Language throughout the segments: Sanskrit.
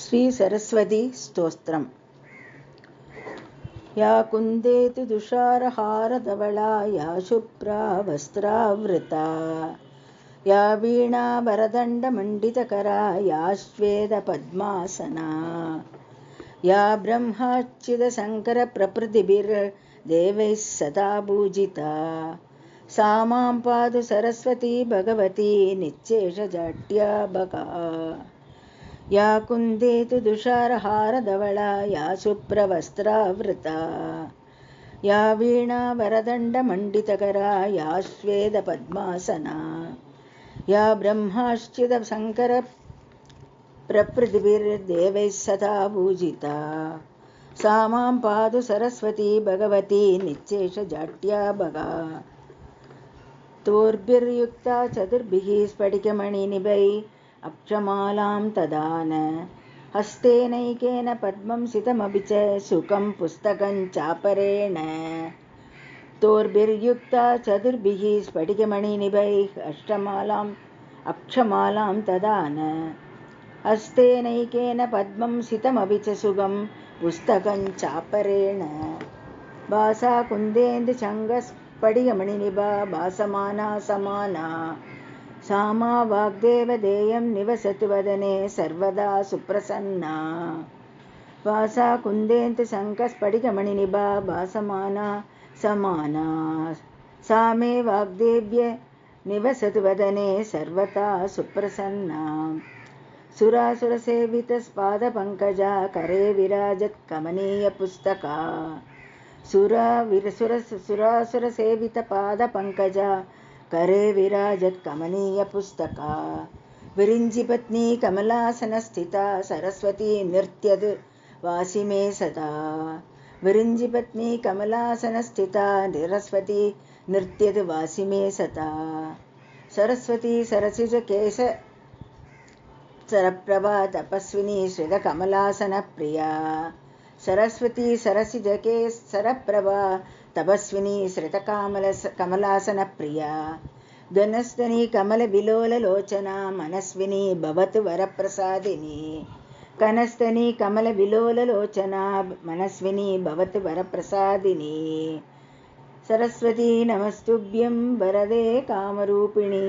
श्री सरस्वती स्तोत्रम्। या कुन्देतु तुषारहारधवला या शुभ्रा वस्त्रावृता या वीणावरदण्डमण्डितकरा या श्वेतपद्मासना या ब्रह्माच्युतशङ्करप्रभृतिभिर्देवैः सदा पूजिता सा मां पातु सरस्वती भगवती निश्चेषजाड्याबका। या कुन्देतु तुषारहारधवला या शुभ्रवस्त्रावृता या वीणावरदण्डमण्डितकरा या श्वेतपद्मासना या ब्रह्माच्युतशङ्करप्रभृतिभिर्देवैः सदा पूजिता सा मां पातु सरस्वती भगवती निश्चेषजाड्याबका। तोर्भिर्युक्ता चतुर्भिः स्फटिकमणिनिभैः अक्षमालां तदान हस्तेनैकेन पद्मं सितमपि च सुखं पुस्तकं चापरेण। तोर्भिर्युक्ता चतुर्भिः स्फटिकमणिनिभैः अक्षमालां तदान हस्तेनैकेन पद्मं सितमपि च सुखं पुस्तकं चापरेण। भासा कुन्देन्दुशङ्खस्फटिकमणिनिभा भासमाना समाना सा मा वाग्देवदेयं निवसतु वदने सर्वदा सुप्रसन्ना। भासा कुन्देन्दुशङ्खस्फटिकमणिनिभा भासमाना समाना सा मे वाग्देव्य निवसतु वदने सर्वदा सुप्रसन्ना। सुरासुरसेवितपादपङ्कजा करे विराजत्कमनीयपुस्तका सुरासुरसेवितपादपङ्कजा करे विराजत्कमनीयपुस्तका। विरिञ्चिपत्नी कमलासनस्थिता सरस्वती नृत्यतु वासि मे सदा। विरिञ्चिपत्नी कमलासनस्थिता सरस्वती नृत्यतु वासि मे सदा। सरस्वती सरसिजकेशरप्रभा तपस्विनी श्रितकमलासनप्रिया सरस्वती सरसिजकेशरप्रभा तपस्विनी श्रितकमलासनप्रिया घनस्तनी कमलविलोललोचना मनस्विनी भवतु वरप्रसादिनी। घनस्तनी कमलविलोललोचना मनस्विनी भवतु वरप्रसादिनी। सरस्वती नमस्तुभ्यं वरदे कामरूपिणी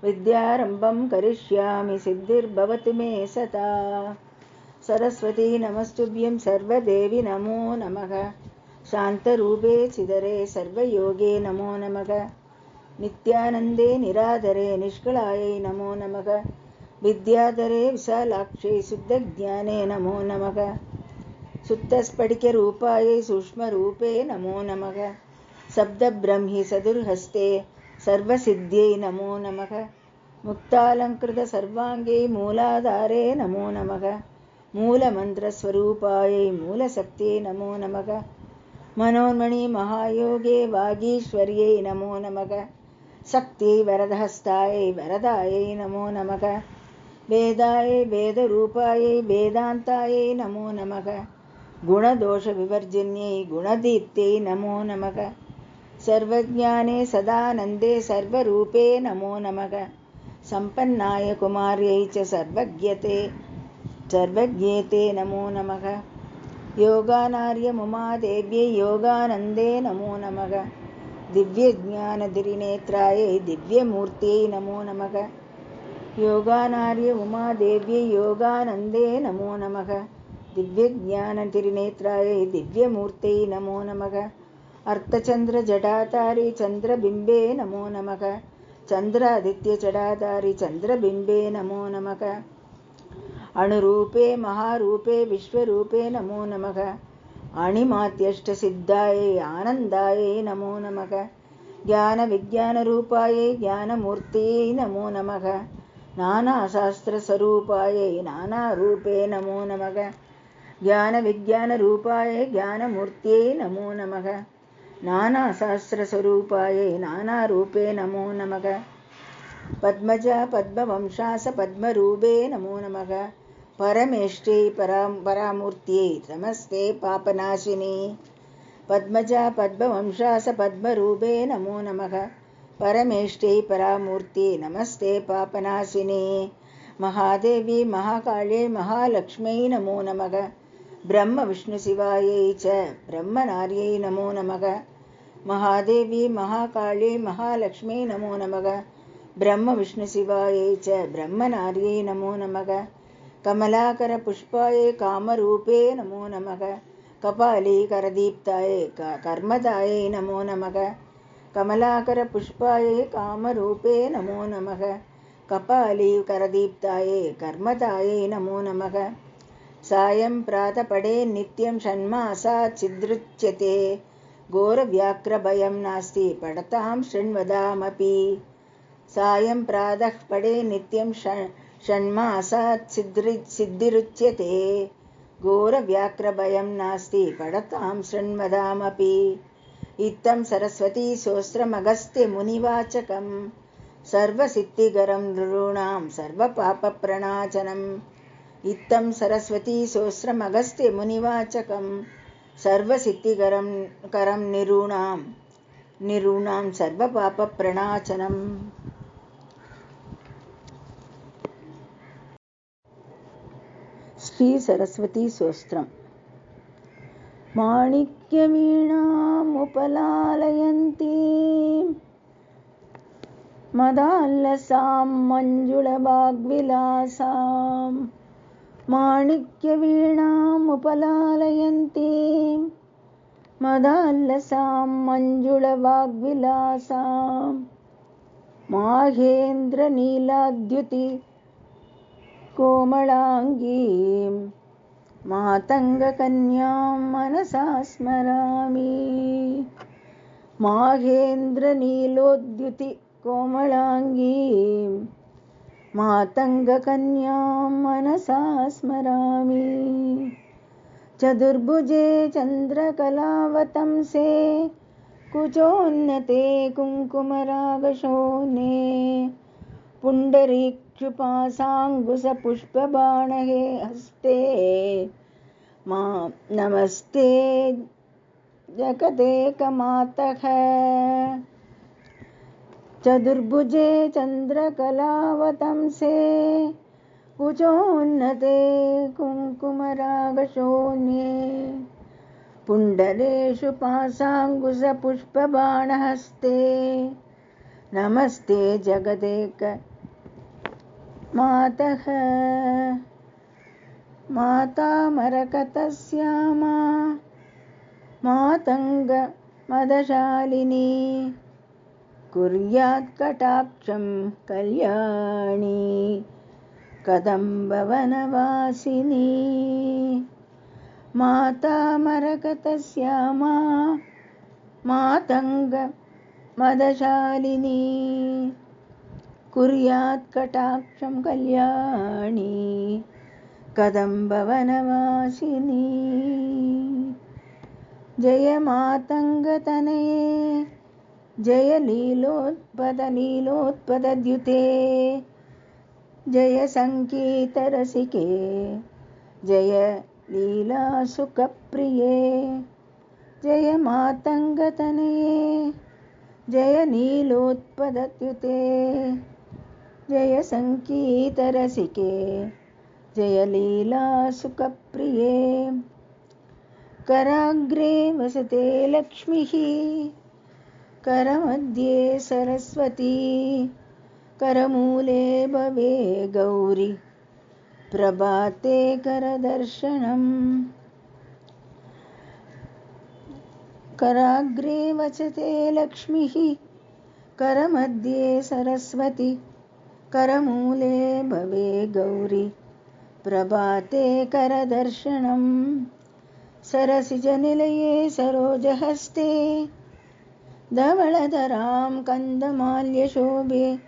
विद्यारम्भं करिष्यामि सिद्धिर्भवतु मे सदा। सरस्वती नमस्तुभ्यं सर्वदेवी नमो नमः शान्तरूपे चिदरे सर्वयोगे नमो नमः नित्यानन्दे निराधरे निष्कलायै नमो नमः विद्याधरे विशालाक्षै शुद्धज्ञाने नमो नमः शुद्धस्फटिकरूपायै सूक्ष्मरूपे नमो नमः शब्दब्रह्मि सदुर्हस्ते सर्वसिद्ध्यै नमो नमः मुक्तालङ्कृतसर्वाङ्गे मूलाधारे नमो नमः मूलमन्त्रस्वरूपायै मूलशक्ते नमो नमः मनोन्मणि महायोगे वागीश्वर्यै नमो नमः शक्त्यै वरदहस्तायै वरदायै नमो नमः वेदायै वेदरूपायै वेदान्तायै नमो नमः गुणदोषविवर्जिन्यै गुणदीप्त्यै नमो नमः सर्वज्ञाने सदानन्दे सर्वरूपे नमो नमः सम्पन्नाय कुमार्यै च सर्वज्ञेते नमो नमः योगानार्यमुमादेव्यै योगानन्दे नमो नमः दिव्यज्ञानधिरिनेत्रायै दिव्यमूर्त्यै नमो नमः योगानार्यमुमादेव्यै योगानन्दे नमो नमः दिव्यज्ञानधिरिनेत्रायै दिव्यमूर्त्यै नमो नमः अर्धचन्द्रजटाधारी चन्द्रबिम्बे नमो नमः चन्द्रादित्यजटाधारी चन्द्रबिम्बे नमो नमः अणुरूपे महारूपे विश्वरूपे नमो नमः अणिमात्यष्टसिद्धायै आनन्दायै नमो नमः ज्ञानविज्ञानरूपायै ज्ञानमूर्त्यै नमो नमः नानाशास्त्रस्वरूपायै नानारूपे नमो नमः ज्ञानविज्ञानरूपायै ज्ञानमूर्त्यै नमो नमः नानाशास्त्रस्वरूपायै नानारूपे नमो नमः पद्मजा पद्मवंशास पद्मरूपे नमो नमः परमेष्ट्यै परामूर्त्यै नमस्ते पापनाशिनी पद्मजा पद्मवंशास पद्मरूपे नमो नमः परमेष्ट्यै परामूर्त्यै नमस्ते पापनाशिनी महादेवी महाकाळे महालक्ष्म्यै नमो नमः। ब्रह्मविष्णुशिवायै च ब्रह्मनार्यै नमो नमः। महादेवी महाकाळे महालक्ष्म्यै नमो नमः। ब्रह्मविष्णुशिवायै च ब्रह्मनार्यै नमो नमः। कमलाकरपुष्पायै कामरूपे नमो नमः। कपाली करदीप्तायै कर्मदायै नमो नमः। कमलाकरपुष्पायै कामरूपे नमो नमः। कपाली करदीप्तायै कर्मदायै नमो नमः। सायं प्रातःपडे नित्यं षण्मासात् सिद्धृच्यते। घोरव्याघ्रभयं नास्ति पठतां शृण्वतामपि। सायं प्रातः पडे नित्यं षण्मासात् सिद्धिरुच्यते। घोरव्याघ्रभयं नास्ति पठतां शृण्वतामपि। इत्थं सरस्वती स्तोत्रमगस्त्यमुनिवाचकं सर्वसिद्धिकरं नृणां सर्वपापप्रणाशनम्। इत्थं सरस्वती स्तोत्रमगस्त्यमुनिवाचकं सर्वसिद्धिकरं नृणां सर्वपापप्रणाशनम्। श्री सरस्वती स्तोत्रम्। माणिक्यवीणामुपलालयन्तीं मदालसां मञ्जुळवाग्विलासां। माणिक्यवीणामुपलालयन्तीं मदालसां मञ्जुळवाग्विलासां। माहेन्द्रनीलाद्युति कोमलाङ्गीं मातङ्गकन्यां मनसा स्मरामि। माहेन्द्रनीलोद्युति कोमलाङ्गीं मातङ्गकन्यां मनसा स्मरामि। चतुर्भुजे चन्द्रकलावतंसे कुचोन्नते कुङ्कुमरागशोणे। पुण्डरीक्षुपाशाङ्कुशपुष्पबाणे हस्ते नमस्ते जगदेकमातः। चतुर्भुजे चन्द्रकलावतंसे कुचोन्नते कुङ्कुमरागशोणे। पुण्डरेषु पाशाङ्कुशपुष्पबाणहस्ते नमस्ते जगदेकमातः। मातामरकतश्यामा मातङ्गमदशालिनी कुर्यात् कटाक्षं कल्याणी कदम्बवनवासिनी। मातामरकतश्यामा मातङ्गमदशालिनी कुर्यात् कटाक्षं कल्याणी कदम्बवनवासिनी। जय मातङ्गतनये जय लीलोत्पदद्युते जय सङ्गीतरसिके जय लीलासुखप्रिये। जय मातङ्गतनये जय लीलोत्पदद्युते जय सङ्गीतरसिके जय लीलासुखप्रिये। कराग्रे वसते लक्ष्मीः करमध्ये सरस्वती करमूले भवे गौरी प्रभाते करदर्शनम्। कराग्रे वसते लक्ष्मीः करमध्ये सरस्वती करमूले भवे गौरी प्रभाते करदर्शनम्। सरसिजनिलये सरोजहस्ते धवळधरां कन्दमाल्यशोभे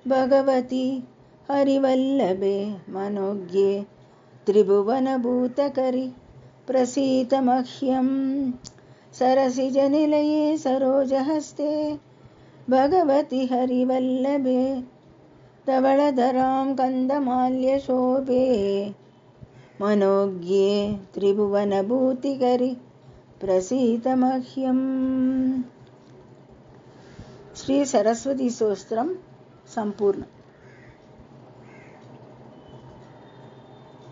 भगवती हरिवल्लभे मनोज्ञे त्रिभुवनभूतकरि प्रसीद मह्यम्। सरसिजनिलये सरोजहस्ते भगवती हरिवल्लभे धवळधरां कन्दमाल्यशोभे मनोज्ञे त्रिभुवनभूतिकरि प्रसीद मह्यम्। श्री सरस्वती स्तोत्रं संपूर्ण।